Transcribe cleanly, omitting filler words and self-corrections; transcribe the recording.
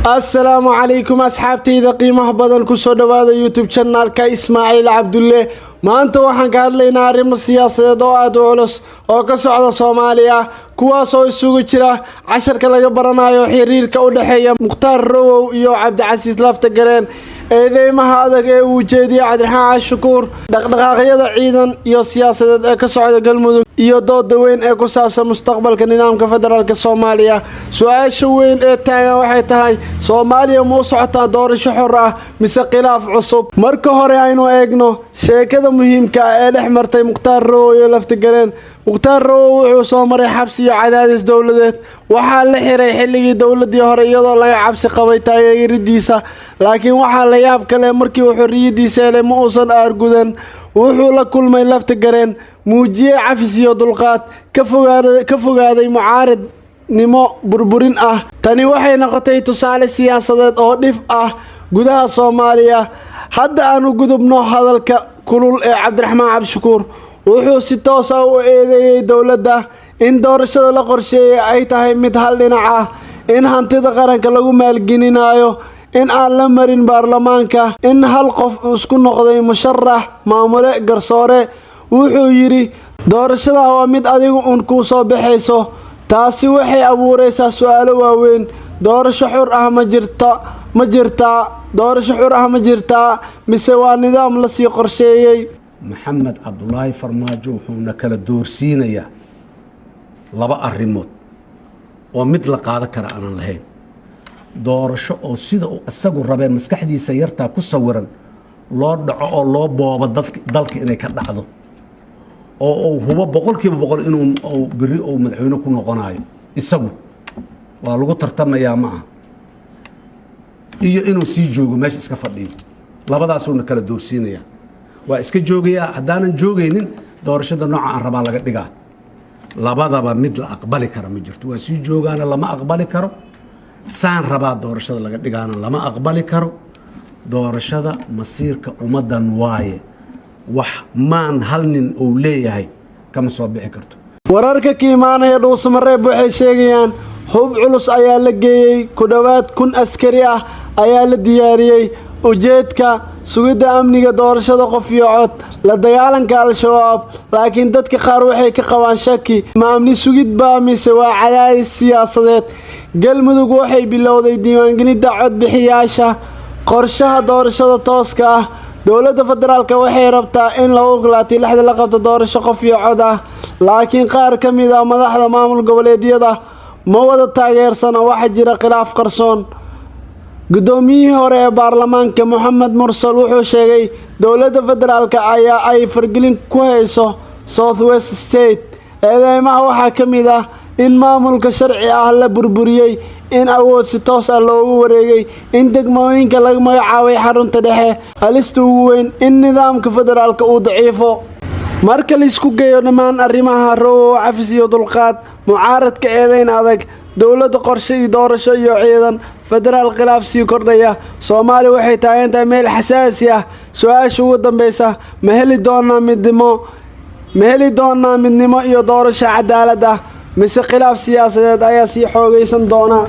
السلام عليكم أصحابتي إذا قيمة بدن كسر هذا يوتيوب channel كإسماعيل عبد الله ما أنت وحن قاعد لنا أريم السياسة دواد وعلص أو كسر صوماليا كواسو السوق جرا 10 كلا جبرنا يو حرير كودحية مختار رو يو عبد العزيز لافتقرين إذا ما هذا وجدي عبد الرحمن الشكور دقيقة عيدا يو سياسة كسر قلمو iyo dood weyn ee ku saabsan mustaqbalka nidaamka federaalka Soomaaliya su'aasha weyn ee taagan waxay tahay Soomaaliya ma u socotaa doorasho xor ah mise khilaaf cusub marka hore aynu eegno sheekada muhiimka ah ee dhex martay Mukhtaar Rowo iyo Laftagareen Mukhtaar Rowo wuxuu soo maray xabsi iyo cadaadis dawladeed waxaa la xiray xilligii dawladii hore iyadoo laga cabsi qabay taageeradiisa laakiin waxaa la yaab kale markii uu xorriyadiisa helay ma uusan aargudan wuxuu la kulmay Laftagareen muujiyay cafis iyo dulqaad ka fogaaday mucaarid nimo burburin ah tani waxay noqotay tusaale siyaasadeed oo dhif ah gudaha Soomaaliya hadda aanu gudubno hadalka kulul ee Cabdiraxmaan Cabshukuur wuxuu si toos ah u eedeeyay dawladda in doorashada la qorsheeyay ay tahay mid hal dhinac ah in hantida qaranka lagu maalgelinayo in aan la marin baarlamaanka in hal qof isku noqday musharax maamule garsoore wuxuu yiri doorashada waa mid adigu ku soo baxayso taasi waxay abuureysaa su'aalo waaweyn doorasho xor ah ma jirtaa mise waa nidaam la sii qorsheeyay maxamed cabdullaahi farmaajo wuxuuna kala doorsiinayaa laba arrimood oo mid la qaadan kara aan lahayn doorasho oo sida uu asagu rabay maskaxdiisa yarta ku sawiran loo dhaco oo loo boobo dalka inay ka dhacdo oo hubo boqolkiiba boqol inuu biri oo madaxweyne ku noqonayo isagu waa lagu tartamayaa ma aha iyo inuu sii joogo meesha iska fadhiyo labadaas uu kala doorsiinaya waa iska joogaya hadaanan joogaynin doorashada nooca aan rabaa laga dhigaa labadaba mid la aqbali karo ma jirto waa sii joogaana lama aqbali karo saan rabaa doorashada laga dhigaana lama aqbali karo doorashada masiirka ummadan waaye wax maan hal nin uu leeyahay kama soo bixi karto wararka ka imaanaya dhuusamareeb waxay sheegayaan hub culus ayaa la geeyay ku dhawaad 1,000 askari ah ayaa la diyaariyay ujeedka sugidda amniga doorashada qof iyo cod la dagaalanka al-shabaab laakiin dadka qaar waxay ka qabaan shaki ma amni sugid baa mise waa cadaadis siyaasadeed galmudug waxay bilowday diiwaangelinta cod bixiyaasha qorshaha doorashada tooska ah dawladda federaalka waxay rabtaa in la ogolaato lixda la qabto doorasho qof iyo cod ah laakiin qaar ka mid ah madaxda maamul goboleedyada ma wada taageersana waxa jira khilaaf qarsoon gudoomiyihii hore ee baarlamaanka Maxamed Mursal wuxuu sheegay dawladda federaalka ay fargelin ku hayso South West State eedeymaha waxaa ka mid ah in maamulka sharci ah la burburiyay in awood si toos ah loogu wareegay in degmooyinka laga magacaabay xarunta dhexe halista ugu weyn in nidaamka federaalka uu daciifo marka la isku geeyo dhammaan arrimaha Rowo cafis iyo dulqaad mucaaradka eedeyn adag dawladda qorshe iyo doorasho iyo ciidan federaal khilaaf sii kordhaya Soomaaliya waxay taageertaa meel xasaasi ah su'aasha ugu dambaysa ma heli doonaa midnimo iyo doorasho cadaalad ah mise khilaaf siyaasadeed ayaa sii xoogaysan doona